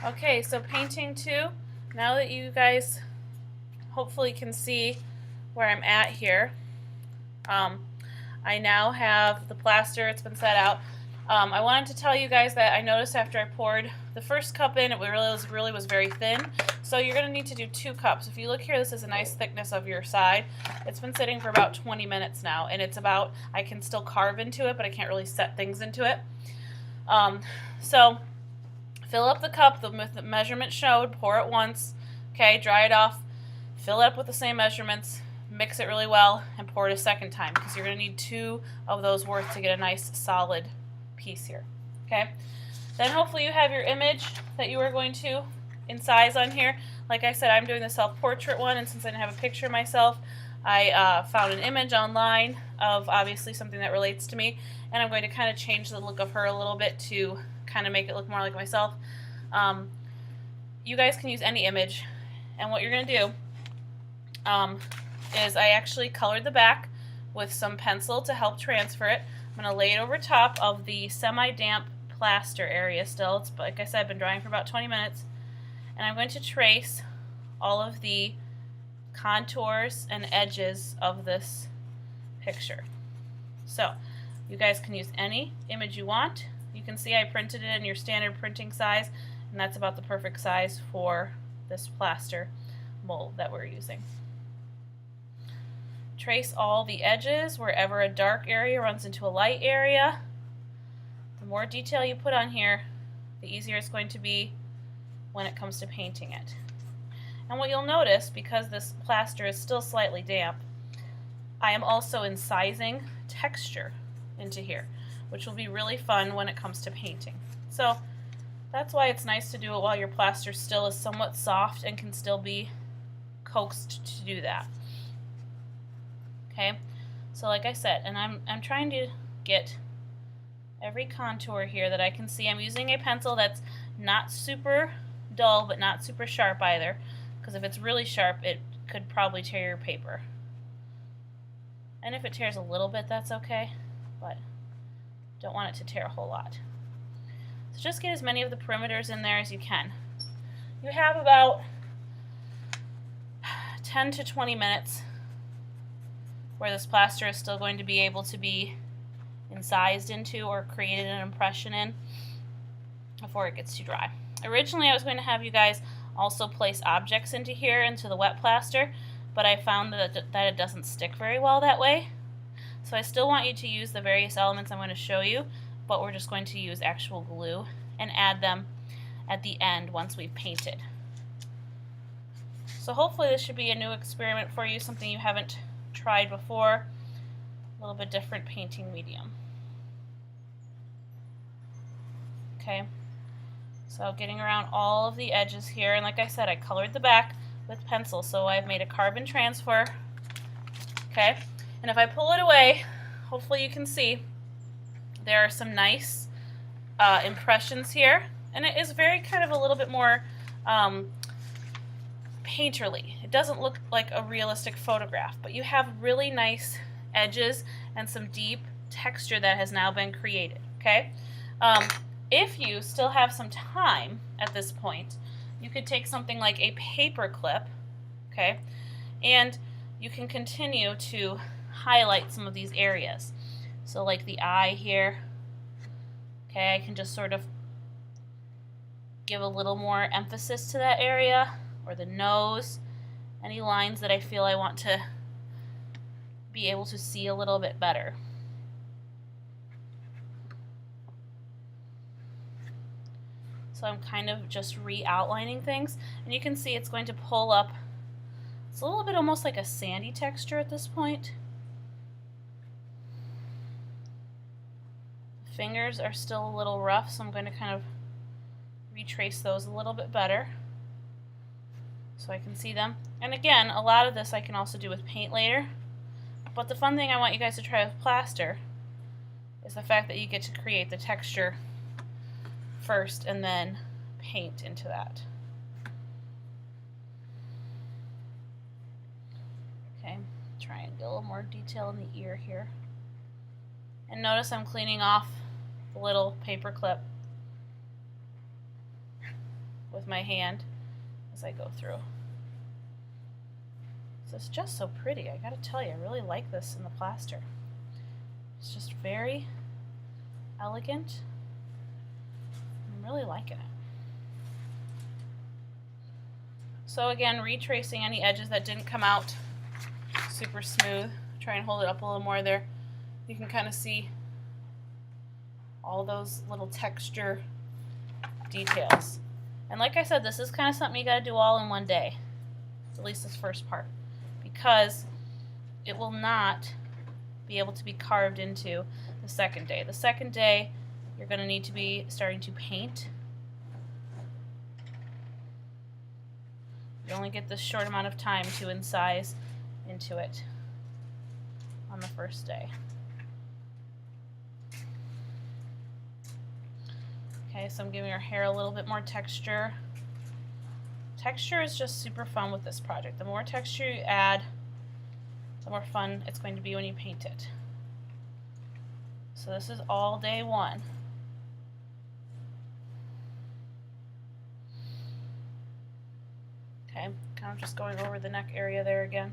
Okay, so painting 2, now that you guys hopefully can see where I'm at here, I now have the plaster, it's been set out. I wanted to tell you guys that I noticed after I poured the first cup in, it really was very thin. So you're going to need to do 2 cups. If you look here, this is a nice thickness of your side. It's been sitting for about 20 minutes now, and it's about, I can still carve into it, but I can't really set things into it. So fill up the cup, the measurement showed, pour it once, okay, dry it off, fill it up with the same measurements, mix it really well, and pour it a second time, because you're going to need 2 of those worth to get a nice solid piece here, okay? Then hopefully you have your image that you are going to incise on here. Like I said, I'm doing the self-portrait one, and since I didn't have a picture of myself, I found an image online of obviously something that relates to me, and I'm going to kind of change the look of her a little bit to kind of make it look more like myself. You guys can use any image, and what you're going to do is I actually colored the back with some pencil to help transfer it. I'm going to lay it over top of the semi-damp plaster area still. It's, like I said, I've been drying for about 20 minutes. And I'm going to trace all of the contours and edges of this picture. So you guys can use any image you want. You can see I printed it in your standard printing size, and that's about the perfect size for this plaster mold that we're using. Trace all the edges wherever a dark area runs into a light area. The more detail you put on here, the easier it's going to be when it comes to painting it. And what you'll notice, because this plaster is still slightly damp, I am also incising texture into here, which will be really fun when it comes to painting. So that's why it's nice to do it while your plaster still is somewhat soft and can still be coaxed to do that. Okay, so like I said, and I'm trying to get every contour here that I can see. I'm using a pencil that's not super dull but not super sharp either, because if it's really sharp it could probably tear your paper. And if it tears a little bit, that's okay, but don't want it to tear a whole lot. So just get as many of the perimeters in there as you can. You have about 10 to 20 minutes where this plaster is still going to be able to be incised into or created an impression in before it gets too dry. Originally I was going to have you guys also place objects into here, into the wet plaster, but I found that it doesn't stick very well that way. So I still want you to use the various elements I'm going to show you, but we're just going to use actual glue and add them at the end once we've painted. So hopefully this should be a new experiment for you, something you haven't tried before, a little bit different painting medium. Okay, so getting around all of the edges here, and like I said, I colored the back with pencil, so I've made a carbon transfer. Okay, and if I pull it away, hopefully you can see there are some nice impressions here, and it is very kind of a little bit more painterly. It doesn't look like a realistic photograph, but you have really nice edges and some deep texture that has now been created. Okay, if you still have some time at this point, you could take something like a paper clip, okay, and you can continue to highlight some of these areas. So like the eye here, okay, I can just sort of give a little more emphasis to that area, or the nose, any lines that I feel I want to be able to see a little bit better. So I'm kind of just re-outlining things, and you can see it's going to pull up. It's a little bit almost like a sandy texture at this point. The fingers are still a little rough, so I'm going to kind of retrace those a little bit better so I can see them. And again, a lot of this I can also do with paint later, but the fun thing I want you guys to try with plaster is the fact that you get to create the texture first and then paint into that. Okay, try and get a little more detail in the ear here. And notice I'm cleaning off the little paper clip. with my hand as I go through. So it's just so pretty. I gotta tell you, I really like this in the plaster. It's just very elegant. I'm really liking it. So again, retracing any edges that didn't come out super smooth. Try and hold it up a little more there. You can kind of see all those little texture details. And like I said, this is kind of something you got to do all in one day, at least this first part, because it will not be able to be carved into the second day. The second day, you're going to need to be starting to paint. You only get this short amount of time to incise into it on the first day. Okay, so I'm giving her hair a little bit more texture. Texture is just super fun with this project. The more texture you add, the more fun it's going to be when you paint it. So this is all day one. Okay, kind of just going over the neck area there again.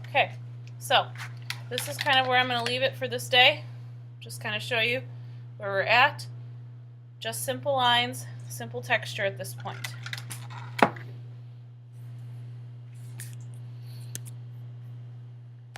Okay, so this is kind of where I'm going to leave it for this day. Just kind of show you where we're at. Just simple lines, simple texture at this point.